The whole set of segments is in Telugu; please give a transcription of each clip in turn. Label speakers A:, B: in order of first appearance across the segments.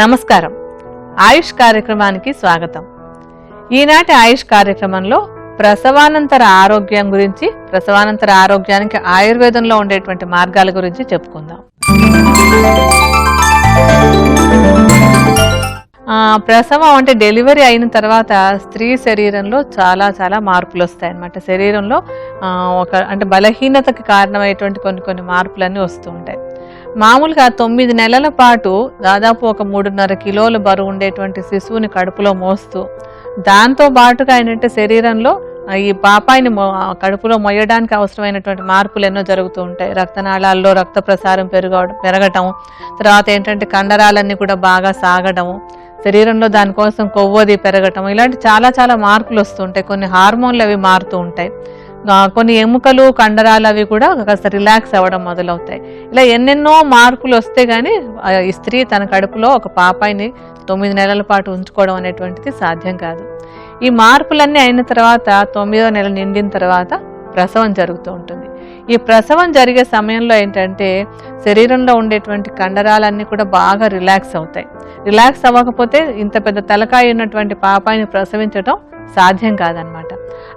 A: నమస్కారం. ఆయుష్ కార్యక్రమానికి స్వాగతం. ఈనాటి ఆయుష్ కార్యక్రమంలో ప్రసవానంతర ఆరోగ్యం గురించి, ప్రసవానంతర ఆరోగ్యానికి ఆయుర్వేదంలో ఉండేటువంటి మార్గాల గురించి చెప్పుకుందాం. ప్రసవం అంటే డెలివరీ అయిన తర్వాత స్త్రీ శరీరంలో చాలా మార్పులు వస్తాయి అన్నమాట. శరీరంలో అంటే బలహీనతకి కారణమైనటువంటి కొన్ని మార్పులన్నీ వస్తూ ఉంటాయి. మామూలుగా 9 నెలల పాటు దాదాపు ఒక 3.5 కిలోల బరువు ఉండేటువంటి శిశువుని కడుపులో మోస్తూ, దాంతో పాటుగా ఏంటంటే శరీరంలో ఈ పాపాయిని కడుపులో మొయ్యడానికి అవసరమైనటువంటి మార్పులు ఎన్నో జరుగుతూ ఉంటాయి. రక్తనాళాల్లో రక్త ప్రసారం పెరగటం, తర్వాత ఏంటంటే కండరాలన్నీ కూడా బాగా సాగడము, శరీరంలో దానికోసం కొవ్వొది పెరగటం, ఇలాంటి చాలా మార్పులు వస్తుంటాయి. కొన్ని హార్మోన్లు అవి మారుతూ ఉంటాయి. కొన్ని ఎముకలు కండరాలు అవి కూడా కాస్త రిలాక్స్ అవ్వడం మొదలవుతాయి. ఇలా ఎన్నెన్నో మార్పులు వస్తే గానీ ఈ స్త్రీ తన కడుపులో ఒక పాపాయిని 9 నెలల పాటు ఉంచుకోవడం అనేటువంటిది సాధ్యం కాదు. ఈ మార్పులన్నీ అయిన తర్వాత 9వ నెల నిండిన తర్వాత ప్రసవం జరుగుతూ ఉంటుంది. ఈ ప్రసవం జరిగే సమయంలో ఏంటంటే శరీరంలో ఉండేటువంటి కండరాలన్నీ కూడా బాగా రిలాక్స్ అవుతాయి. రిలాక్స్ అవ్వకపోతే ఇంత పెద్ద తలకాయ ఉన్నటువంటి పాపాయిని ప్రసవించడం సాధ్యం కాదనమాట.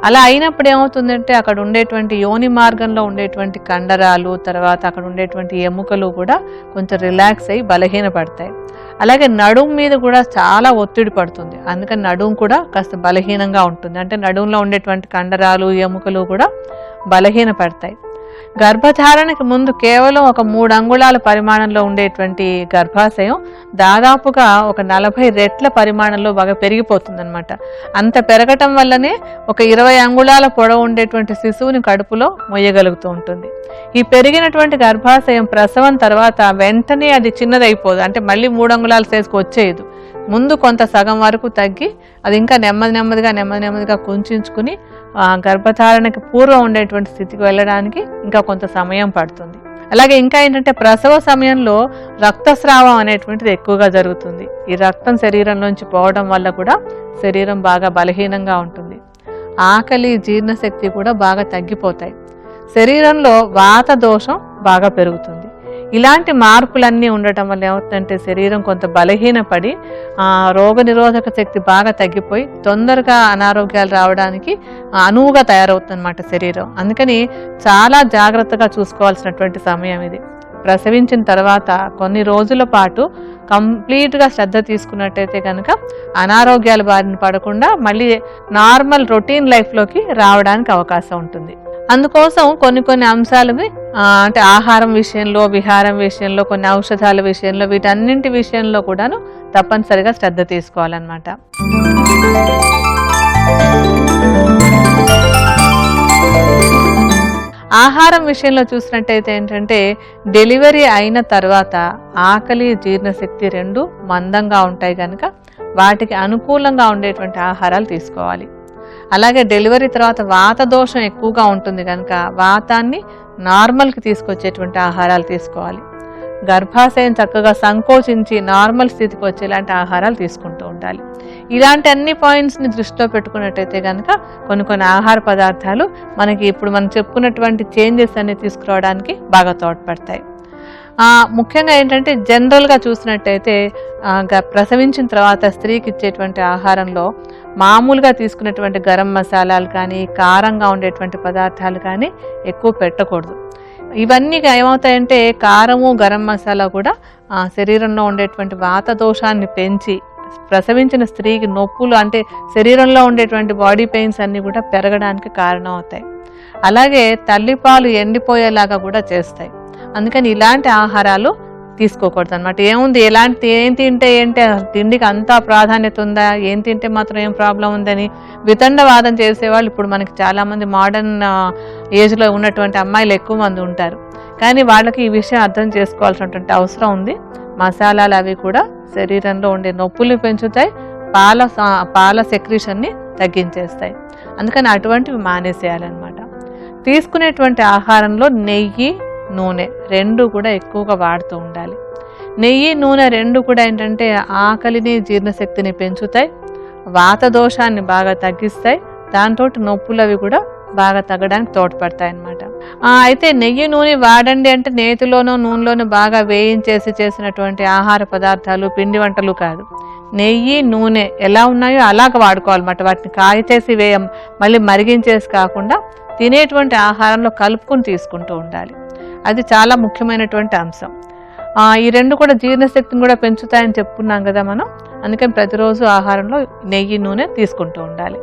A: అలా అయినప్పుడు ఏమవుతుందంటే అక్కడ ఉండేటువంటి యోని మార్గంలో ఉండేటువంటి కండరాలు, తర్వాత అక్కడ ఉండేటువంటి ఎముకలు కూడా కొంచెం రిలాక్స్ అయ్యి బలహీనపడతాయి. అలాగే నడుము మీద కూడా చాలా ఒత్తిడి పడుతుంది. అందుకని నడుము కూడా కాస్త బలహీనంగా ఉంటుంది. అంటే నడుములో ఉండేటువంటి కండరాలు, ఎముకలు కూడా బలహీనపడతాయి. గర్భధారణకి ముందు కేవలం ఒక 3 అంగుళాల పరిమాణంలో ఉండేటువంటి గర్భాశయం దాదాపుగా ఒక 40 రెట్ల పరిమాణంలో బాగా పెరిగిపోతుంది అనమాట. అంత పెరగటం వల్లనే ఒక 20 అంగుళాల పొడవు ఉండేటువంటి శిశువుని కడుపులో మొయ్యగలుగుతూ ఉంటుంది. ఈ పెరిగినటువంటి గర్భాశయం ప్రసవం తర్వాత వెంటనే అది చిన్నదైపోదు. అంటే మళ్ళీ 3 అంగుళాల సైజుకు వచ్చేయదు. ముందు కొంత సగం వరకు తగ్గి అది ఇంకా నెమ్మదిగా కుంచుకుని గర్భధారణకి పూర్వం ఉండేటువంటి స్థితికి వెళ్ళడానికి ఇంకా కొంత సమయం పడుతుంది. అలాగే ఇంకా ఏంటంటే ప్రసవ సమయంలో రక్తస్రావం అనేటువంటిది ఎక్కువగా జరుగుతుంది. ఈ రక్తం శరీరంలోంచి పోవడం వల్ల కూడా శరీరం బాగా బలహీనంగా ఉంటుంది. ఆకలి, జీర్ణశక్తి కూడా బాగా తగ్గిపోతాయి. శరీరంలో వాత దోషం బాగా పెరుగుతుంది. ఇలాంటి మార్పులన్నీ ఉండటం వల్ల ఏమవుతుందంటే శరీరం కొంత బలహీనపడి రోగనిరోధక శక్తి బాగా తగ్గిపోయి తొందరగా అనారోగ్యాలు రావడానికి అనువుగా తయారవుతుంది అన్నమాట శరీరం. అందుకని చాలా జాగ్రత్తగా చూసుకోవాల్సినటువంటి సమయం ఇది. ప్రసవించిన తర్వాత కొన్ని రోజుల పాటు కంప్లీట్గా శ్రద్ధ తీసుకున్నట్టయితే కనుక అనారోగ్యాల బారిన పడకుండా మళ్ళీ నార్మల్ రొటీన్ లైఫ్లోకి రావడానికి అవకాశం ఉంటుంది. అందుకోసం కొన్ని అంశాలని అంటే ఆహారం విషయంలో, విహారం విషయంలో, కొన్ని ఔషధాల విషయంలో, వీటన్నింటి విషయంలో కూడాను తప్పనిసరిగా శ్రద్ధ తీసుకోవాలన్నమాట. ఆహారం విషయంలో చూసినట్టయితే ఏంటంటే డెలివరీ అయిన తర్వాత ఆకలి, జీర్ణశక్తి రెండు మందంగా ఉంటాయి కనుక వాటికి అనుకూలంగా ఉండేటువంటి ఆహారాలు తీసుకోవాలి. అలాగే డెలివరీ తర్వాత వాత దోషం ఎక్కువగా ఉంటుంది కనుక వాతాన్ని నార్మల్కి తీసుకొచ్చేటువంటి ఆహారాలు తీసుకోవాలి. గర్భాశయం చక్కగా సంకోచించి నార్మల్ స్థితికి వచ్చేలాంటి ఆహారాలు తీసుకుంటూ ఉండాలి. ఇలాంటి అన్ని పాయింట్స్ని దృష్టిలో పెట్టుకున్నట్టయితే కనుక కొన్ని ఆహార పదార్థాలు మనకి ఇప్పుడు మనం చెప్పుకున్నటువంటి చేంజెస్ అన్ని తీసుకురావడానికి బాగా తోడ్పడతాయి. ముఖ్యంగా ఏంటంటే జనరల్గా చూసినట్టయితే ప్రసవించిన తర్వాత స్త్రీకి ఇచ్చేటువంటి ఆహారంలో మామూలుగా తీసుకునేటువంటి గరం మసాలాలు కానీ, కారంగా ఉండేటువంటి పదార్థాలు కానీ ఎక్కువ పెట్టకూడదు. ఇవన్నీ ఏమవుతాయంటే కారము, గరం మసాలా కూడా శరీరంలో ఉండేటువంటి వాత దోషాన్ని పెంచి ప్రసవించిన స్త్రీకి నొప్పులు, అంటే శరీరంలో ఉండేటువంటి బాడీ పెయిన్స్ అన్నీ కూడా పెరగడానికి కారణం అవుతాయి. అలాగే తల్లిపాలు ఎండిపోయేలాగా కూడా చేస్తాయి. అందుకని ఇలాంటి ఆహారాలు తీసుకోకూడదు అనమాట. ఏముంది, ఏం తింటే ఏంటి, తిండికి అంతా ప్రాధాన్యత ఉందా, ఏం తింటే మాత్రం ఏం ప్రాబ్లం ఉందని వితండవాదం చేసేవాళ్ళు ఇప్పుడు మనకి చాలామంది మోడర్న్ ఏజ్లో ఉన్నటువంటి అమ్మాయిలు ఎక్కువ మంది ఉంటారు. కానీ వాళ్ళకి ఈ విషయం అర్థం చేసుకోవాల్సినటువంటి అవసరం ఉంది. మసాలాలు అవి కూడా శరీరంలో ఉండే నొప్పులు పెంచుతాయి, పాల సెక్రీషన్ని తగ్గించేస్తాయి. అందుకని అటువంటివి మానేసేయాలన్నమాట. తీసుకునేటువంటి ఆహారంలో నెయ్యి, నూనె రెండు కూడా ఎక్కువగా వాడుతూ ఉండాలి. నెయ్యి, నూనె రెండు కూడా ఏంటంటే ఆకలిని, జీర్ణశక్తిని పెంచుతాయి, వాత దోషాన్ని బాగా తగ్గిస్తాయి, దాంతో నొప్పులు అవి కూడా బాగా తగ్గడానికి తోడ్పడతాయి అన్నమాట. అయితే నెయ్యి నూనె వాడండి అంటే నేతిలోనో నూనెలోనో బాగా వేయించేసి చేసినటువంటి ఆహార పదార్థాలు, పిండి వంటలు కాదు. నెయ్యి నూనె ఎలా ఉన్నాయో అలాగ వాడుకోవాలన్నమాట. వాటిని కాయచేసి మళ్ళీ మరిగించేసి కాకుండా తినేటువంటి ఆహారంలో కలుపుకుని తీసుకుంటూ ఉండాలి. అది చాలా ముఖ్యమైనటువంటి అంశం. ఈ రెండు కూడా జీర్ణశక్తిని కూడా పెంచుతాయని చెప్పుకున్నాం కదా మనం. అందుకని ప్రతిరోజు ఆహారంలో నెయ్యి నూనె తీసుకుంటూ ఉండాలి.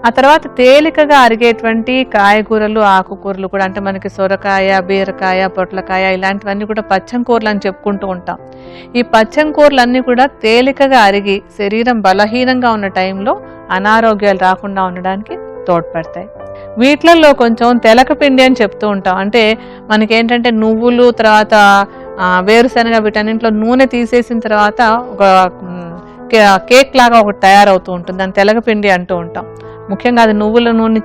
A: ఆ తర్వాత తేలికగా అరిగేటువంటి కాయగూరలు, ఆకుకూరలు కూడా, అంటే మనకి సొరకాయ, బీరకాయ, పొట్లకాయ ఇలాంటివన్నీ కూడా పచ్చం కూరలు అని చెప్పుకుంటూ ఉంటాం. ఈ పచ్చం కూరలన్నీ కూడా తేలికగా అరిగి శరీరం బలహీనంగా ఉన్న టైంలో అనారోగ్యాలు రాకుండా ఉండడానికి తోడ్పడతాయి. వీటిలలో కొంచెం తెలకపిండి అని చెప్తూ ఉంటాం. అంటే మనకేంటంటే నువ్వులు, తర్వాత వేరుశనగ, వీటన్నింటిలో నూనె తీసేసిన తర్వాత ఒక కేక్ లాగా ఒకటి తయారవుతూ ఉంటుంది. దాన్ని తెలకపిండి అంటూ ఉంటాం. ముఖ్యంగా అది నువ్వుల నూనె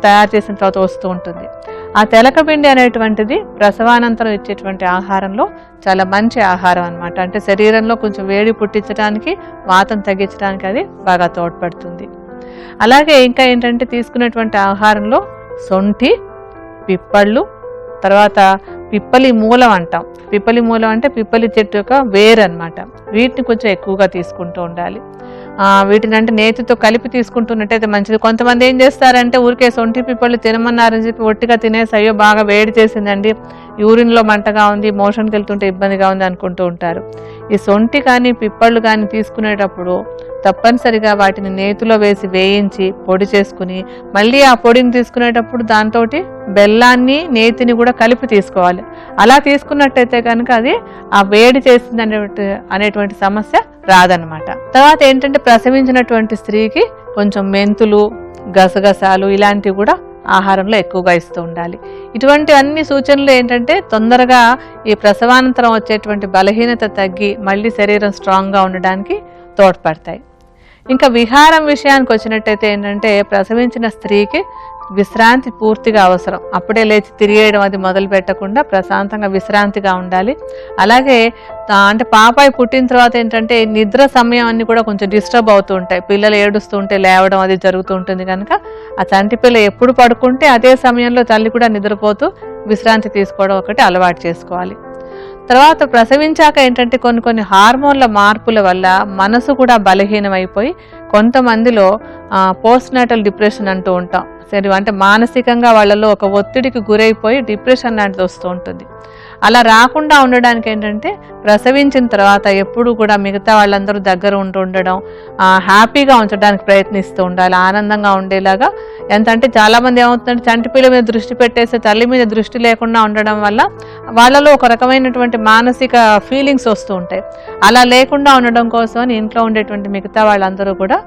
A: తయారు చేసిన తర్వాత వస్తూ ఉంటుంది. ఆ తెలకపిండి అనేటువంటిది ప్రసవానంతరం ఇచ్చేటువంటి ఆహారంలో చాలా మంచి ఆహారం అన్నమాట. అంటే శరీరంలో కొంచెం వేడి పుట్టించడానికి, వాతం తగ్గించడానికి అది బాగా తోడ్పడుతుంది. అలాగే ఇంకా ఏంటంటే తీసుకునేటువంటి ఆహారంలో సొంఠి, పిప్పళ్ళు, తర్వాత పిప్పలి మూలం అంటాం. పిప్పలి మూలం అంటే పిప్పలి చెట్టు యొక్క వేరు అనమాట. వీటిని కొంచెం ఎక్కువగా తీసుకుంటూ ఉండాలి. వీటిని అంటే నేతితో కలిపి తీసుకుంటున్నట్టయితే మంచిది. కొంతమంది ఏం చేస్తారంటే ఊరికే సొంఠి పిప్పళ్ళు తినమన్నారని చెప్పి ఒట్టిగా తినేసి అయ్యో బాగా వేడి చేసిందండి, యూరిన్లో మంటగా ఉంది, మోషన్కి వెళ్తుంటే ఇబ్బందిగా ఉంది అనుకుంటూ ఉంటారు. ఈ సొంఠి కానీ పిప్పళ్ళు కానీ తీసుకునేటప్పుడు తప్పనిసరిగా వాటిని నేతిలో వేసి వేయించి పొడి చేసుకుని మళ్ళీ ఆ పొడిని తీసుకునేటప్పుడు దాంతో బెల్లాన్ని, నేతిని కూడా కలిపి తీసుకోవాలి. అలా తీసుకున్నట్టయితే కనుక అది ఆ వేడి చేసింది అనేటువంటి సమస్య రాదనమాట. తర్వాత ఏంటంటే ప్రసవించినటువంటి స్త్రీకి కొంచెం మెంతులు, గసగసాలు ఇలాంటివి కూడా ఆహారంలో ఎక్కువగా ఇస్తూ ఉండాలి. ఇటువంటి అన్ని సూచనలు ఏంటంటే తొందరగా ఈ ప్రసవానంతరం వచ్చేటువంటి బలహీనత తగ్గి మళ్ళీ శరీరం స్ట్రాంగ్గా ఉండడానికి తోడ్పడతాయి. ఇంకా విహారం విషయానికి వచ్చినట్టయితే ఏంటంటే ప్రసవించిన స్త్రీకి విశ్రాంతి పూర్తిగా అవసరం. అప్పుడే లేచి తిరిగేయడం అది మొదలు పెట్టకుండా ప్రశాంతంగా విశ్రాంతిగా ఉండాలి. అలాగే అంటే పాపాయి పుట్టిన తర్వాత ఏంటంటే నిద్ర సమయం అన్ని కూడా కొంచెం డిస్టర్బ్ అవుతూ ఉంటాయి. పిల్లలు ఏడుస్తూ ఉంటే లేవడం అది జరుగుతూ ఉంటుంది. కనుక ఆ చంటి పిల్ల ఎప్పుడు పడుకుంటే అదే సమయంలో తల్లి కూడా నిద్రపోతూ విశ్రాంతి తీసుకోవడం ఒకటి అలవాటు చేసుకోవాలి. తర్వాత ప్రసవించాక ఏంటంటే కొన్ని హార్మోన్ల మార్పుల వల్ల మనసు కూడా బలహీనమైపోయి కొంతమందిలో పోస్ట్ నాటల్ డిప్రెషన్ అంటూ ఉంటాం. సరే, అంటే మానసికంగా వాళ్ళలో ఒక ఒత్తిడికి గురైపోయి డిప్రెషన్ లాంటిది వస్తూ ఉంటుంది. అలా రాకుండా ఉండడానికి ఏంటంటే ప్రసవించిన తర్వాత ఎప్పుడు కూడా మిగతా వాళ్ళందరూ దగ్గర ఉండడం, హ్యాపీగా ఉంచడానికి ప్రయత్నిస్తూ ఉండాలి, ఆనందంగా ఉండేలాగా. అంటే చాలామంది ఏమవుతుందంటే చంటిపిల్ల మీద దృష్టి పెట్టేసి తల్లి మీద దృష్టి లేకుండా ఉండడం వల్ల వాళ్ళలో ఒక రకమైనటువంటి మానసిక ఫీలింగ్స్ వస్తూ ఉంటాయి. అలా లేకుండా ఉండడం కోసం ఇంట్లో ఉండేటువంటి మిగతా వాళ్ళందరూ కూడా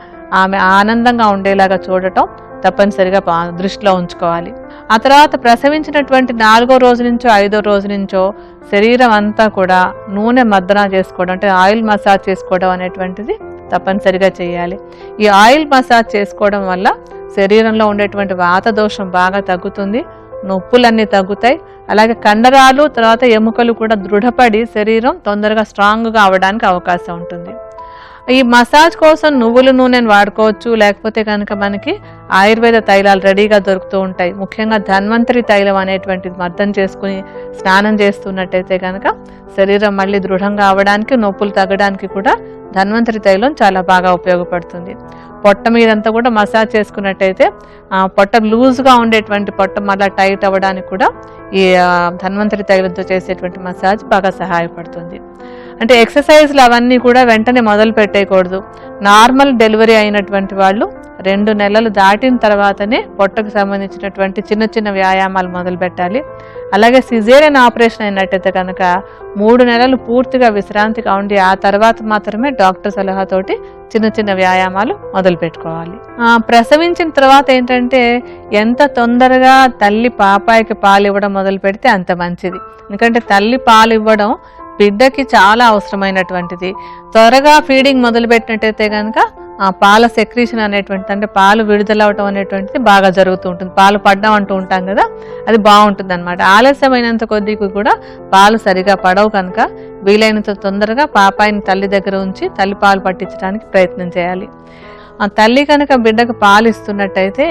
A: ఆమె ఆనందంగా ఉండేలాగా చూడటం తప్పనిసరిగా దృష్టిలో ఉంచుకోవాలి. ఆ తర్వాత ప్రసవించినటువంటి 4వ రోజు నుంచో 5వ రోజు నుంచో శరీరం అంతా కూడా నూనె మర్దన చేసుకోవడం, అంటే ఆయిల్ మసాజ్ చేసుకోవడం అనేటువంటిది తప్పనిసరిగా చేయాలి. ఈ ఆయిల్ మసాజ్ చేసుకోవడం వల్ల శరీరంలో ఉండేటువంటి వాత దోషం బాగా తగ్గుతుంది, నొప్పులన్నీ తగ్గుతాయి. అలాగే కండరాలు, తర్వాత ఎముకలు కూడా దృఢపడి శరీరం తొందరగా స్ట్రాంగ్గా అవడానికి అవకాశం ఉంటుంది. ఈ మసాజ్ కోసం నువ్వుల నూనెను వాడుకోవచ్చు. లేకపోతే కనుక మనకి ఆయుర్వేద తైలాలు రెడీగా దొరుకుతూ ఉంటాయి. ముఖ్యంగా ధన్వంతరి తైలం అనేటువంటిది మర్దన చేసుకుని స్నానం చేస్తున్నట్టయితే కనుక శరీరం మళ్ళీ దృఢంగా అవ్వడానికి, నొప్పులు తగ్గడానికి కూడా ధన్వంతరి తైలం చాలా బాగా ఉపయోగపడుతుంది. పొట్ట మీదంతా కూడా మసాజ్ చేసుకున్నట్టయితే పొట్ట లూజ్గా ఉండేటువంటి పొట్ట మళ్ళీ టైట్ అవ్వడానికి కూడా ఈ ధన్వంతరి తైలంతో చేసేటువంటి మసాజ్ బాగా సహాయపడుతుంది. అంటే ఎక్సర్సైజ్లు అవన్నీ కూడా వెంటనే మొదలు పెట్టేయకూడదు. నార్మల్ డెలివరీ అయినటువంటి వాళ్ళు 2 నెలలు దాటిన తర్వాతనే పొట్టకు సంబంధించినటువంటి చిన్న చిన్న వ్యాయామాలు మొదలు పెట్టాలి. అలాగే సిజేరియన్ ఆపరేషన్ అయినట్టయితే కనుక 3 నెలలు పూర్తిగా విశ్రాంతిగా ఉండి ఆ తర్వాత మాత్రమే డాక్టర్ సలహాతోటి చిన్న చిన్న వ్యాయామాలు మొదలు పెట్టుకోవాలి. ప్రసవించిన తర్వాత ఏంటంటే ఎంత తొందరగా తల్లి పాపాయికి పాలు ఇవ్వడం మొదలు పెడితే అంత మంచిది. ఎందుకంటే తల్లి పాలు ఇవ్వడం బిడ్డకి చాలా అవసరమైనటువంటిది. త్వరగా ఫీడింగ్ మొదలు పెట్టినట్టయితే కనుక పాల సెక్రీషన్ అనేటువంటిది, అంటే పాలు విడుదలవటం అనేటువంటిది బాగా జరుగుతూ ఉంటుంది. పాలు పడ్డం అంటూ ఉంటాం కదా, అది బాగుంటుంది అనమాట. ఆలస్యమైనంత కొద్దికి కూడా పాలు సరిగా పడవు కనుక వీలైనంత తొందరగా పాపాయిని తల్లి దగ్గర ఉంచి తల్లి పాలు పట్టించడానికి ప్రయత్నం చేయాలి. తల్లి కనుక బిడ్డకు పాలు ఇస్తున్నట్టయితే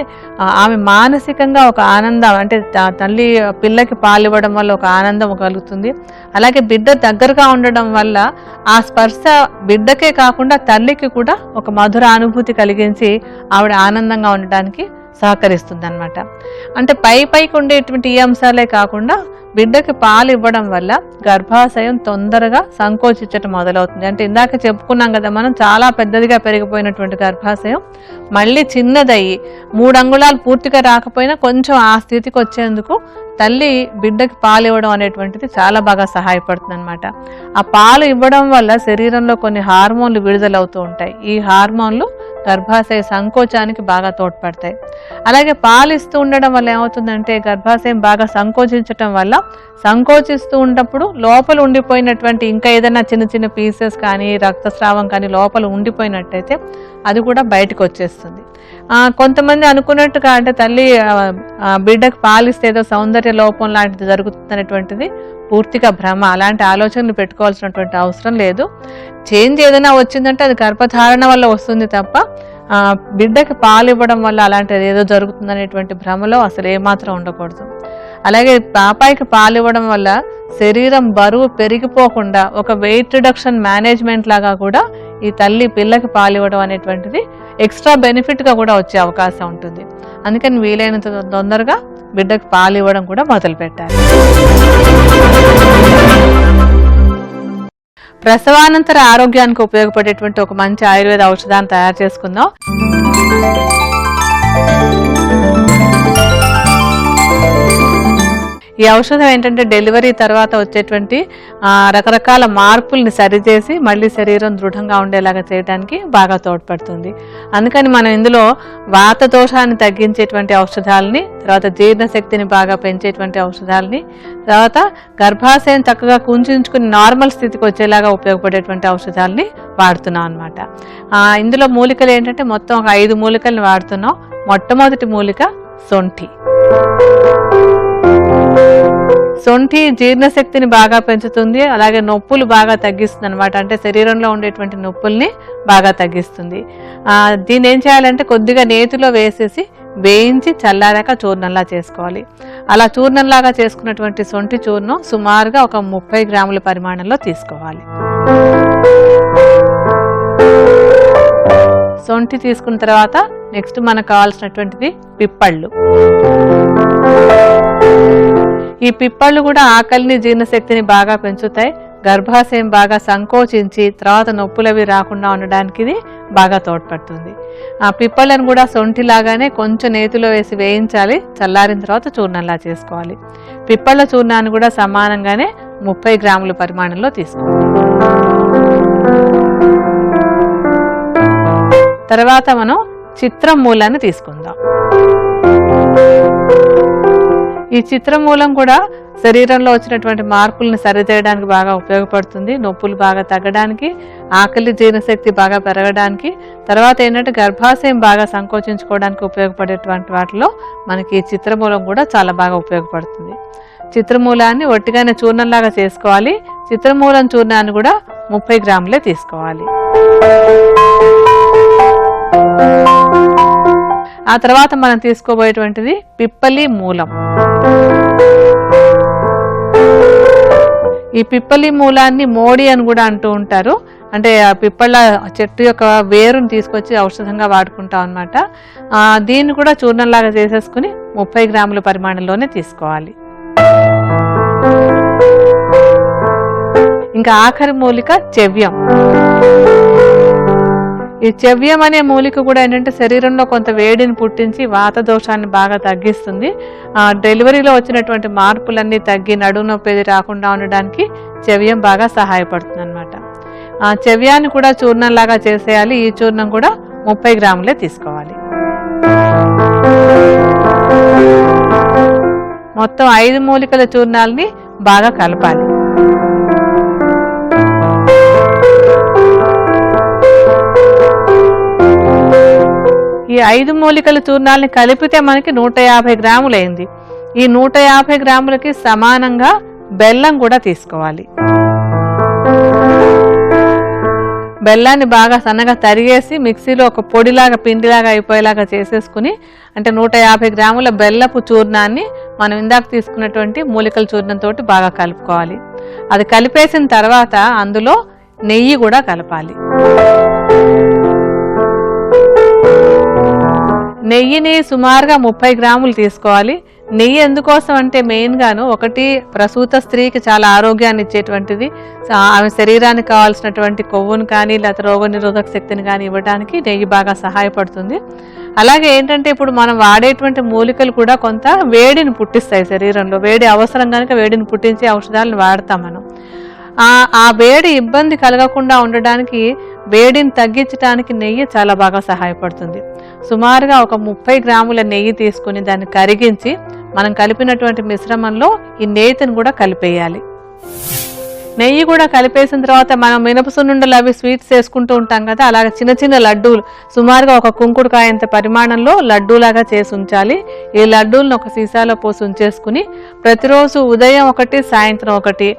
A: ఆమె మానసికంగా ఒక ఆనందం, అంటే తల్లి పిల్లకి పాలు ఇవ్వడం వల్ల ఒక ఆనందం కలుగుతుంది. అలాగే బిడ్డ దగ్గరగా ఉండడం వల్ల ఆ స్పర్శ బిడ్డకే కాకుండా తల్లికి కూడా ఒక మధుర అనుభూతి కలిగించి ఆవిడ ఆనందంగా ఉండడానికి సహకరిస్తుంది అనమాట. అంటే పైకి ఉండేటువంటి ఈ అంశాలే కాకుండా బిడ్డకి పాలు ఇవ్వడం వల్ల గర్భాశయం తొందరగా సంకోచించటం మొదలవుతుంది. అంటే ఇందాక చెప్పుకున్నాం కదా మనం, చాలా పెద్దదిగా పెరిగిపోయినటువంటి గర్భాశయం మళ్ళీ చిన్నదయ్యి 3 అంగుళాలు పూర్తిగా రాకపోయినా కొంచెం ఆ స్థితికి వచ్చేందుకు తల్లి బిడ్డకి పాలు ఇవ్వడం అనేటువంటిది చాలా బాగా సహాయపడుతుంది అనమాట. ఆ పాలు ఇవ్వడం వల్ల శరీరంలో కొన్ని హార్మోన్లు విడుదలవుతూ ఉంటాయి. ఈ హార్మోన్లు గర్భాశయ సంకోచానికి బాగా తోడ్పడతాయి. అలాగే పాలు ఇస్తూ ఉండడం వల్ల ఏమవుతుందంటే గర్భాశయం బాగా సంకోచించటం వల్ల, సంకోచిస్తూ ఉన్నప్పుడు లోపల ఉండిపోయినటువంటి ఇంకా ఏదైనా చిన్న చిన్న పీసెస్ కానీ రక్తస్రావం కానీ లోపల ఉండిపోయినట్టయితే అది కూడా బయటకు వచ్చేస్తుంది. కొంతమంది అనుకున్నట్టుగా అంటే తల్లి బిడ్డకు పాలిస్తే ఏదో సౌందర్య లోపం లాంటిది జరుగుతుందనేటువంటిది పూర్తిగా భ్రమ. అలాంటి ఆలోచనలు పెట్టుకోవాల్సినటువంటి అవసరం లేదు. చేంజ్ ఏదైనా వచ్చిందంటే అది గర్భధారణ వల్ల వస్తుంది తప్ప బిడ్డకి పాలు ఇవ్వడం వల్ల అలాంటిది ఏదో జరుగుతుందనేటువంటి భ్రమలో అసలు ఏమాత్రం ఉండకూడదు. అలాగే పాపాయికి పాలు ఇవ్వడం వల్ల శరీరం బరువు పెరిగిపోకుండా ఒక వెయిట్ రిడక్షన్ మేనేజ్మెంట్ లాగా కూడా ఈ తల్లి పిల్లకి పాలు ఇవ్వడం అనేటువంటిది ఎక్స్ట్రా బెనిఫిట్గా కూడా వచ్చే అవకాశం ఉంటుంది. అందుకని వీలైనంత తొందరగా బిడ్డకు పాలు ఇవ్వడం కూడా మొదలు పెట్టాలి. ప్రసవానంతర ఆరోగ్యానికి ఉపయోగపడేటువంటి ఒక మంచి ఆయుర్వేద ఔషధాన్ని తయారు చేసుకుందాం. ఈ ఔషధం ఏంటంటే డెలివరీ తర్వాత వచ్చేటువంటి రకరకాల మార్పుల్ని సరిచేసి మళ్ళీ శరీరం దృఢంగా ఉండేలాగా చేయడానికి బాగా తోడ్పడుతుంది. అందుకని మనం ఇందులో వాత దోషాన్ని తగ్గించేటువంటి ఔషధాలని, తర్వాత జీర్ణశక్తిని బాగా పెంచేటువంటి ఔషధాలని, తర్వాత గర్భాశయం చక్కగా కుంచుకుని నార్మల్ స్థితికి వచ్చేలాగా ఉపయోగపడేటువంటి ఔషధాలని వాడుతున్నాం అనమాట. ఇందులో మూలికలు ఏంటంటే మొత్తం ఒక 5 మూలికలను వాడుతున్నాం. మొట్టమొదటి మూలిక సొంఠి. సొంఠి జీర్ణశక్తిని బాగా పెంచుతుంది, అలాగే నొప్పులు బాగా తగ్గిస్తుంది అనమాట. అంటే శరీరంలో ఉండేటువంటి నొప్పుల్ని బాగా తగ్గిస్తుంది. దీన్ని ఏం చేయాలంటే కొద్దిగా నేతిలో వేసేసి వేయించి చల్లారాక చూర్ణంలా చేసుకోవాలి. అలా చూర్ణంలాగా చేసుకున్నటువంటి సొంఠి చూర్ణం సుమారుగా ఒక 30 గ్రాముల పరిమాణంలో తీసుకోవాలి. సొంఠి తీసుకున్న తర్వాత నెక్స్ట్ మనకు కావాల్సినటువంటిది పిప్పళ్ళు. ఈ పిప్పళ్ళు కూడా ఆకలిని జీర్ణశక్తిని బాగా పెంచుతాయి. గర్భాశయం బాగా సంకోచించి తర్వాత నొప్పులవి రాకుండా ఉండడానికి ఇది బాగా తోడ్పడుతుంది. ఆ పిప్పళ్ళను కూడా సొంఠిలాగానే కొంచెం నేతిలో వేసి వేయించాలి. చల్లారిన తర్వాత చూర్ణంలా చేసుకోవాలి. పిప్పళ్ళ చూర్ణాన్ని కూడా సమానంగానే 30 గ్రాముల పరిమాణంలో తీసుకోవాలి. తర్వాత మనం చిత్రమూలాన్ని తీసుకుందాం. ఈ చిత్రమూలం కూడా శరీరంలో వచ్చినటువంటి మార్పులను సరిచేయడానికి బాగా ఉపయోగపడుతుంది. నొప్పులు బాగా తగ్గడానికి, ఆకలి జీర్ణశక్తి బాగా పెరగడానికి, తర్వాత ఏంటంటే గర్భాశయం బాగా సంకోచించుకోవడానికి ఉపయోగపడేటువంటి వాటిలో మనకి చిత్రమూలం కూడా చాలా బాగా ఉపయోగపడుతుంది. చిత్రమూలాన్ని ఒట్టిగానే చూర్ణంలాగా చేసుకోవాలి. చిత్రమూలం చూర్ణాన్ని కూడా 30 గ్రాములే తీసుకోవాలి. ఆ తర్వాత మనం తీసుకోబోయేటువంటిది పిప్పలి మూలం. ఈ పిప్పలి మూలాన్ని మోడి అని కూడా అంటూ ఉంటారు. అంటే ఆ పిప్పళ్ళ చెట్టు యొక్క వేరుని తీసుకొచ్చి ఔషధంగా వాడుకుంటాం అనమాట. దీన్ని కూడా చూర్ణంలాగా చేసేసుకుని 30 గ్రాముల పరిమాణంలోనే తీసుకోవాలి. ఇంకా ఆఖరి మూలిక చెవ్యం. ఈ చెవ్యం అనే మూలిక కూడా ఏంటంటే శరీరంలో కొంత వేడిని పుట్టించి వాత దోషాన్ని బాగా తగ్గిస్తుంది. డెలివరీలో వచ్చినటువంటి మార్పులన్నీ తగ్గి నడుము నొప్పి రాకుండా ఉండడానికి చెవ్యం బాగా సహాయపడుతుంది అనమాట. చెవ్యాన్ని కూడా చూర్ణంలాగా చేసేయాలి. ఈ చూర్ణం కూడా 30 గ్రాములే తీసుకోవాలి. మొత్తం 5 మూలికల చూర్ణాలని బాగా కలపాలి. ఈ 5 మూలికల చూర్ణాలని కలిపితే మనకి 150 గ్రాములు అయింది. ఈ 150 గ్రాములకి సమానంగా బెల్లం కూడా తీసుకోవాలి. బెల్లాన్ని బాగా సన్నగా తరిగేసి మిక్సీలో ఒక పొడిలాగా పిండిలాగా అయిపోయేలాగా చేసేసుకుని, అంటే 150 గ్రాముల బెల్లపు చూర్ణాన్ని మనం ఇందాక తీసుకున్నటువంటి మూలికల చూర్ణంతో బాగా కలుపుకోవాలి. అది కలిపేసిన తర్వాత అందులో నెయ్యి కూడా కలపాలి. నెయ్యిని సుమారుగా 30 గ్రాములు తీసుకోవాలి. నెయ్యి ఎందుకోసం అంటే మెయిన్గాను ఒకటి ప్రసూత స్త్రీకి చాలా ఆరోగ్యాన్ని ఇచ్చేటువంటిది, ఆమె శరీరానికి కావాల్సినటువంటి కొవ్వును కానీ లేకపోతే రోగనిరోధక శక్తిని కానీ ఇవ్వడానికి నెయ్యి బాగా సహాయపడుతుంది. అలాగే ఏంటంటే ఇప్పుడు మనం వాడేటువంటి మూలికలు కూడా కొంత వేడిని పుట్టిస్తాయి, శరీరంలో వేడి అవసరం కనుక వేడిని పుట్టించే ఔషధాలను వాడతాం మనం. ఆ వేడి ఇబ్బంది కలగకుండా ఉండడానికి, వేడిని తగ్గించడానికి నెయ్యి చాలా బాగా సహాయపడుతుంది. సుమారుగా ఒక 30 గ్రాముల నెయ్యి తీసుకుని దాన్ని కరిగించి మనం కలిపినటువంటి మిశ్రమంలో ఈ నెయ్యిని కూడా కలిపేయాలి. నెయ్యి కూడా కలిపేసిన తర్వాత మనం మినపసున్నుండలు అవి స్వీట్స్ వేసుకుంటూ ఉంటాం కదా, అలాగే చిన్న చిన్న లడ్డూలు సుమారుగా ఒక కుంకుడుకాయంత పరిమాణంలో లడ్డూలాగా చేసి ఉంచాలి. ఈ లడ్డూలను ఒక సీసాలో పోసి ఉంచేసుకుని ప్రతిరోజు ఉదయం ఒకటి సాయంత్రం ఒకటి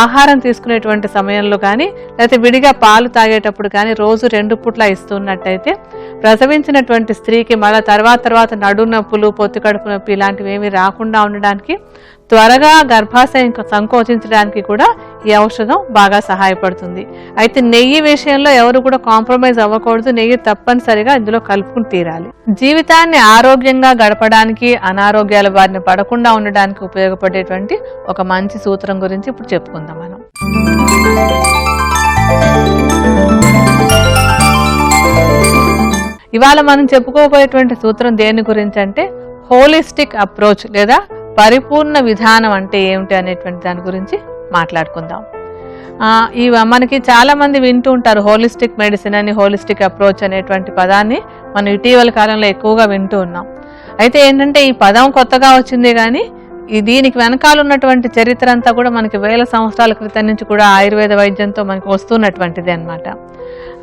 A: ఆహారం తీసుకునేటువంటి సమయంలో కానీ లేకపోతే విడిగా పాలు తాగేటప్పుడు కానీ రోజు 2 పూట్ల ఇస్తున్నట్టయితే ప్రసవించినటువంటి స్త్రీకి మళ్ళీ తర్వాత నడు నొప్పులు, పొత్తి కడుపు నొప్పి ఇలాంటివి ఏమీ రాకుండా ఉండడానికి, త్వరగా గర్భాశయం సంకోచించడానికి కూడా ఈ ఔషధం బాగా సహాయపడుతుంది. అయితే నెయ్యి విషయంలో ఎవరు కూడా కాంప్రమైజ్ అవ్వకూడదు. నెయ్యి తప్పనిసరిగా ఇందులో కలుపుకుని తీరాలి. జీవితాన్ని ఆరోగ్యంగా గడపడానికి, అనారోగ్యాల బారిన పడకుండా ఉండడానికి ఉపయోగపడేటువంటి ఒక మంచి సూత్రం గురించి ఇప్పుడు చెప్పుకుందాం మనం. ఇవాళ మనం చెప్పుకోబోయేటువంటి సూత్రం దేని గురించి అంటే హోలిస్టిక్ అప్రోచ్ లేదా పరిపూర్ణ విధానం అంటే ఏమిటి అనేటువంటి దాని గురించి మాట్లాడుకుందాం. మనకి చాలా మంది వింటూ ఉంటారు హోలిస్టిక్ మెడిసిన్ అని, హోలిస్టిక్ అప్రోచ్ అనేటువంటి పదాన్ని మనం ఇటీవల కాలంలో ఎక్కువగా వింటూ ఉన్నాం. అయితే ఏంటంటే ఈ పదం కొత్తగా వచ్చిందే కానీ దీనికి వెనకాల ఉన్నటువంటి చరిత్ర అంతా కూడా మనకి 1000 సంవత్సరాల క్రితం నుంచి కూడా ఆయుర్వేద వైద్యంతో మనకి వస్తున్నటువంటిది అన్నమాట.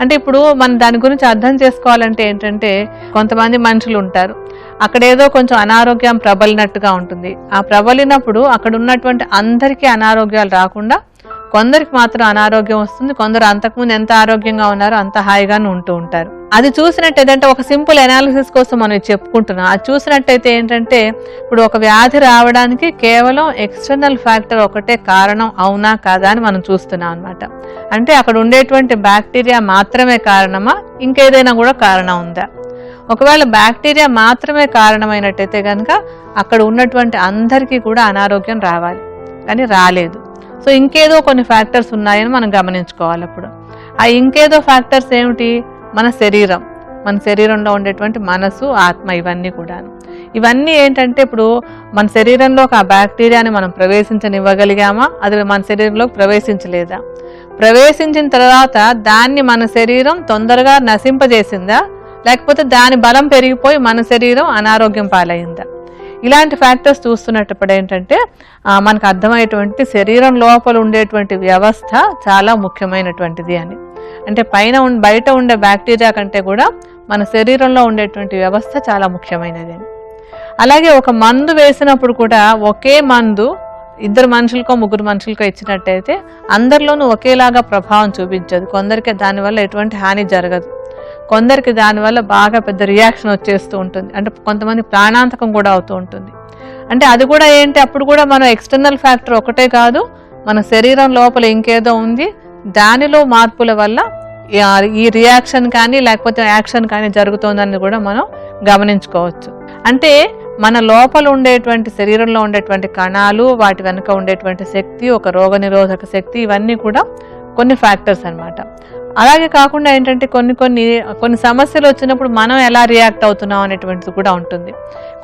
A: అంటే ఇప్పుడు మనం దాని గురించి అర్థం చేసుకోవాలంటే ఏంటంటే, కొంతమంది మనుషులు ఉంటారు, అక్కడ ఏదో కొంచెం అనారోగ్యం ప్రబలినట్టుగా ఉంటుంది. ఆ ప్రబలినప్పుడు అక్కడ ఉన్నటువంటి అందరికీ అనారోగ్యాలు రాకుండా కొందరికి మాత్రం అనారోగ్యం వస్తుంది. కొందరు అంతకుముందు ఎంత ఆరోగ్యంగా ఉన్నారో అంత హాయిగానే ఉంటూ ఉంటారు. అది చూసినట్టయితే ఒక సింపుల్ అనాలిసిస్ కోసం మనం చెప్పుకుంటున్నాం. అది చూసినట్టయితే ఏంటంటే ఇప్పుడు ఒక వ్యాధి రావడానికి కేవలం ఎక్స్టర్నల్ ఫ్యాక్టర్ ఒకటే కారణం అవునా కాదా అని మనం చూస్తున్నాం అనమాట. అంటే అక్కడ ఉండేటువంటి బ్యాక్టీరియా మాత్రమే కారణమా, ఇంకేదైనా కూడా కారణం ఉందా? ఒకవేళ బ్యాక్టీరియా మాత్రమే కారణమైనట్టయితే కనుక అక్కడ ఉన్నటువంటి అందరికీ కూడా అనారోగ్యం రావాలి, కానీ రాలేదు. సో ఇంకేదో కొన్ని ఫ్యాక్టర్స్ ఉన్నాయని మనం గమనించుకోవాలి. అప్పుడు ఆ ఇంకేదో ఫ్యాక్టర్స్ ఏమిటి? మన శరీరంలో ఉండేటువంటి మనసు, ఆత్మ, ఇవన్నీ కూడాను. ఇవన్నీ ఏంటంటే ఇప్పుడు మన శరీరంలోకి ఆ బ్యాక్టీరియాని మనం ప్రవేశించనివ్వగలిగామా, అది మన శరీరంలోకి ప్రవేశించలేదా? ప్రవేశించిన తర్వాత దాన్ని మన శరీరం తొందరగా నశింపజేసిందా, లేకపోతే దాని బలం పెరిగిపోయి మన శరీరం అనారోగ్యం పాలైందా? ఇలాంటి ఫ్యాక్టర్స్ చూస్తున్నప్పుడు ఏంటంటే మనకు అర్థమయ్యేటువంటి శరీరం లోపల ఉండేటువంటి వ్యవస్థ చాలా ముఖ్యమైనటువంటిది అని. అంటే బయట ఉండే బ్యాక్టీరియా కంటే కూడా మన శరీరంలో ఉండేటువంటి వ్యవస్థ చాలా ముఖ్యమైనది అని. అలాగే ఒక మందు వేసినప్పుడు కూడా ఒకే మందు 2 మనుషులకో 3 మనుషులకో ఇచ్చినట్టయితే అందరిలోనూ ఒకేలాగా ప్రభావం చూపించదు. కొందరికి దానివల్ల ఎటువంటి హాని జరగదు, కొందరికి దానివల్ల బాగా పెద్ద రియాక్షన్ వచ్చేస్తూ ఉంటుంది. అంటే కొంతమంది ప్రాణాంతకం కూడా అవుతూ ఉంటుంది. అంటే అది కూడా ఏంటి, అప్పుడు కూడా మనం ఎక్స్టర్నల్ ఫ్యాక్టర్ ఒకటే కాదు, మన శరీరం లోపల ఇంకేదో ఉంది, దానిలో మార్పుల వల్ల ఈ రియాక్షన్ కానీ లేకపోతే యాక్షన్ కానీ జరుగుతోందని కూడా మనం గమనించుకోవచ్చు. అంటే మన లోపల ఉండేటువంటి శరీరంలో ఉండేటువంటి కణాలు, వాటి వెనుక ఉండేటువంటి శక్తి, ఒక రోగనిరోధక శక్తి, ఇవన్నీ కూడా కొన్ని ఫ్యాక్టర్స్ అన్నమాట. అలాగే కాకుండా ఏంటంటే కొన్ని సమస్యలు వచ్చినప్పుడు మనం ఎలా రియాక్ట్ అవుతున్నాం అనేటువంటిది కూడా ఉంటుంది.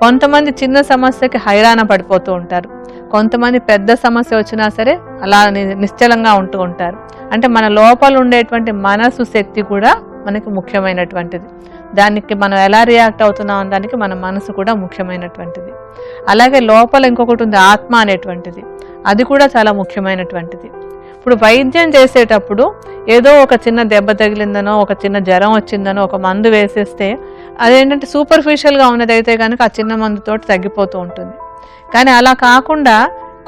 A: కొంతమంది చిన్న సమస్యకి హైరాణ పడిపోతూ ఉంటారు, కొంతమంది పెద్ద సమస్య వచ్చినా సరే అలా నిశ్చలంగా ఉంటూ ఉంటారు. అంటే మన లోపల ఉండేటువంటి మనసు శక్తి కూడా మనకి ముఖ్యమైనటువంటిది. దానికి మనం ఎలా రియాక్ట్ అవుతున్నాం దానికి మన మనసు కూడా ముఖ్యమైనటువంటిది. అలాగే లోపల ఇంకొకటి ఉంది, ఆత్మ అనేటువంటిది, అది కూడా చాలా ముఖ్యమైనటువంటిది. ఇప్పుడు వైద్యం చేసేటప్పుడు ఏదో ఒక చిన్న దెబ్బ తగిలిందనో, ఒక చిన్న జ్వరం వచ్చిందనో ఒక మందు వేసేస్తే అదేంటంటే సూపర్ఫిషియల్గా ఉన్నదైతే కనుక ఆ చిన్న మందుతోటి తగ్గిపోతూ ఉంటుంది. కానీ అలా కాకుండా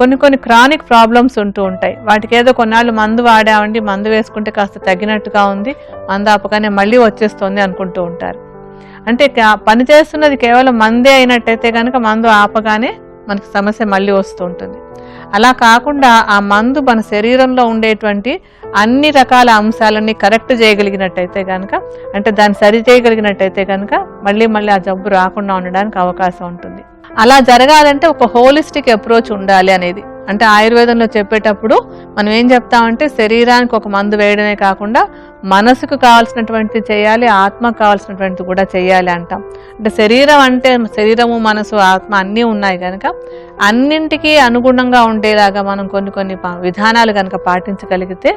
A: కొన్ని క్రానిక్ ప్రాబ్లమ్స్ ఉంటూ ఉంటాయి. వాటికి ఏదో కొన్నాళ్ళు మందు వాడామండి, మందు వేసుకుంటే కాస్త తగ్గినట్టుగా ఉంది, మందు ఆపగానే మళ్ళీ వచ్చేస్తుంది అనుకుంటూ ఉంటారు. అంటే పని చేస్తున్నది కేవలం మందే అయినట్టయితే కనుక మందు ఆపగానే మనకి సమస్య మళ్ళీ వస్తూ ఉంటుంది. అలా కాకుండా ఆ మందు మన శరీరంలో ఉండేటువంటి అన్ని రకాల అంశాలన్నీ కరెక్ట్ చేయగలిగినట్టయితే కనుక, అంటే దాన్ని సరి చేయగలిగినట్టయితే కనుక మళ్ళీ ఆ జబ్బు రాకుండా ఉండడానికి అవకాశం ఉంటుంది. అలా జరగాలంటే ఒక హోలిస్టిక్ అప్రోచ్ ఉండాలి అనేది. అంటే ఆయుర్వేదంలో చెప్పేటప్పుడు మనం ఏం చెప్తామంటే శరీరానికి ఒక మందు వేయడమే కాకుండా మనసుకు కావాల్సినటువంటి చేయాలి, ఆత్మకు కావాల్సినటువంటి కూడా చేయాలి అంటాం. అంటే శరీరం అంటే శరీరము, మనసు, ఆత్మ అన్నీ ఉన్నాయి కనుక అన్నింటికీ అనుగుణంగా ఉండేలాగా మనం కొన్ని విధానాలు కనుక పాటించగలిగితే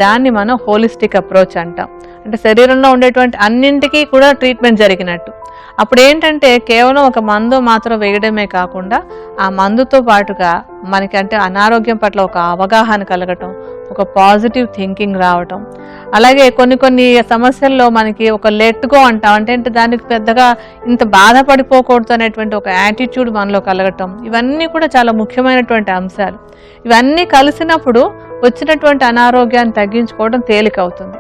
A: దాన్ని మనం హోలిస్టిక్ అప్రోచ్ అంటాం. అంటే శరీరంలో ఉండేటువంటి అన్నింటికీ కూడా ట్రీట్మెంట్ జరిగినట్టు. అప్పుడు ఏంటంటే కేవలం ఒక మందు మాత్రం వేయడమే కాకుండా ఆ మందుతో పాటుగా మనకి అంటే అనారోగ్యం పట్ల ఒక అవగాహన కలగటం, ఒక పాజిటివ్ థింకింగ్ రావటం, అలాగే కొన్ని సమస్యల్లో మనకి ఒక లెట్ గో అంటాం. అంటే దానికి పెద్దగా ఇంత బాధపడిపోకూడదు అనేటువంటి ఒక యాటిట్యూడ్ మనలో కలగటం, ఇవన్నీ కూడా చాలా ముఖ్యమైనటువంటి అంశాలు. ఇవన్నీ కలిసినప్పుడు వచ్చినటువంటి అనారోగ్యాన్ని తగ్గించుకోవడం తేలికవుతుంది.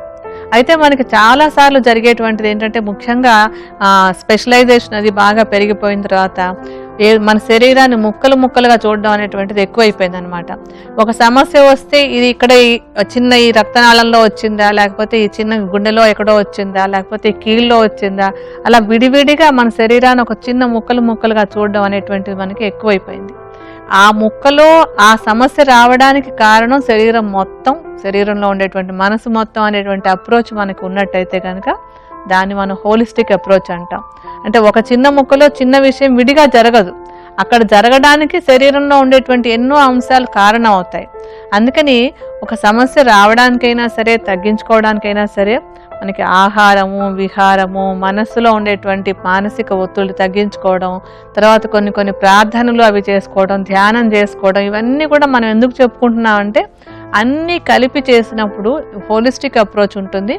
A: అయితే మనకి చాలాసార్లు జరిగేటువంటిది ఏంటంటే ముఖ్యంగా స్పెషలైజేషన్ అది బాగా పెరిగిపోయిన తర్వాత మన శరీరాన్ని ముక్కలుగా చూడడం అనేటువంటిది ఎక్కువైపోయింది అనమాట. ఒక సమస్య వస్తే ఇది ఇక్కడ చిన్న ఈ రక్తనాళంలో వచ్చిందా, లేకపోతే ఈ చిన్న గుండెలో ఎక్కడో వచ్చిందా, లేకపోతే ఈ కీళ్ళలో వచ్చిందా, అలా విడివిడిగా మన శరీరాన్ని ఒక చిన్న ముక్కలుగా చూడడం అనేటువంటిది మనకి ఎక్కువైపోయింది. ఆ ముక్కలో ఆ సమస్య రావడానికి కారణం శరీరం మొత్తం, శరీరంలో ఉండేటువంటి మనసు మొత్తం అనేటువంటి అప్రోచ్ మనకు ఉన్నట్టయితే కనుక దాన్ని మనం హోలిస్టిక్ అప్రోచ్ అంటాం. అంటే ఒక చిన్న ముక్కలో చిన్న విషయం విడిగా జరగదు, అక్కడ జరగడానికి శరీరంలో ఉండేటువంటి ఎన్నో అంశాలు కారణం అవుతాయి. అందుకని ఒక సమస్య రావడానికైనా సరే, తగ్గించుకోవడానికైనా సరే మనకి ఆహారము, విహారము, మనస్సులో ఉండేటువంటి మానసిక ఒత్తిడి తగ్గించుకోవడం, తర్వాత కొన్ని ప్రార్థనలు అవి చేసుకోవడం, ధ్యానం చేసుకోవడం, ఇవన్నీ కూడా మనం ఎందుకు చెప్పుకుంటున్నామంటే అన్నీ కలిపి చేసినప్పుడు హోలిస్టిక్ అప్రోచ్ ఉంటుంది.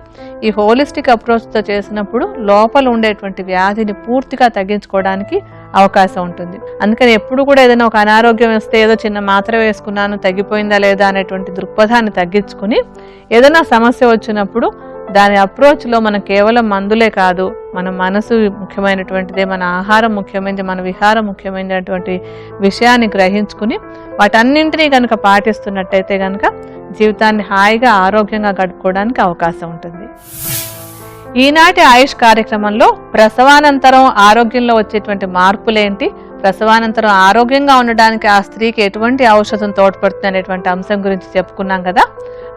A: ఈ హోలిస్టిక్ అప్రోచ్తో చేసినప్పుడు లోపల ఉండేటువంటి వ్యాధిని పూర్తిగా తగ్గించుకోవడానికి అవకాశం ఉంటుంది. అందుకని ఎప్పుడు కూడా ఏదైనా ఒక అనారోగ్యం వస్తే ఏదో చిన్న మాత్ర వేసుకున్నాను తగ్గిపోయిందా లేదా అనేటువంటి దృక్పథాన్ని తగ్గించుకుని ఏదైనా సమస్య వచ్చినప్పుడు దాని అప్రోచ్లో మనం కేవలం మందులే కాదు, మన మనసు ముఖ్యమైనటువంటిదే, మన ఆహారం ముఖ్యమైనది, మన విహారం ముఖ్యమైనటువంటి విషయాన్ని గ్రహించుకుని వాటన్నింటినీ కనుక పాటిస్తున్నట్టయితే కనుక జీవితాన్ని హాయిగా ఆరోగ్యంగా గడుపుకోవడానికి అవకాశం ఉంటుంది. ఈనాటి ఆయుష్ కార్యక్రమంలో ప్రసవానంతరం ఆరోగ్యంలో వచ్చేటువంటి మార్పులేంటి, ప్రసవానంతరం ఆరోగ్యంగా ఉండడానికి ఆ స్త్రీకి ఎటువంటి ఔషధం తోడ్పడుతుంది అనేటువంటి అంశం గురించి చెప్పుకున్నాం కదా.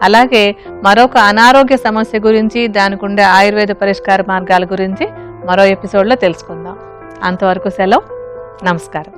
A: అలాగే మరొక అనారోగ్య సమస్య గురించి, దానికి ఉండే ఆయుర్వేద పరిష్కార మార్గాల గురించి మరో ఎపిసోడ్లో తెలుసుకుందాం. అంతవరకు సెలవు, నమస్కారం.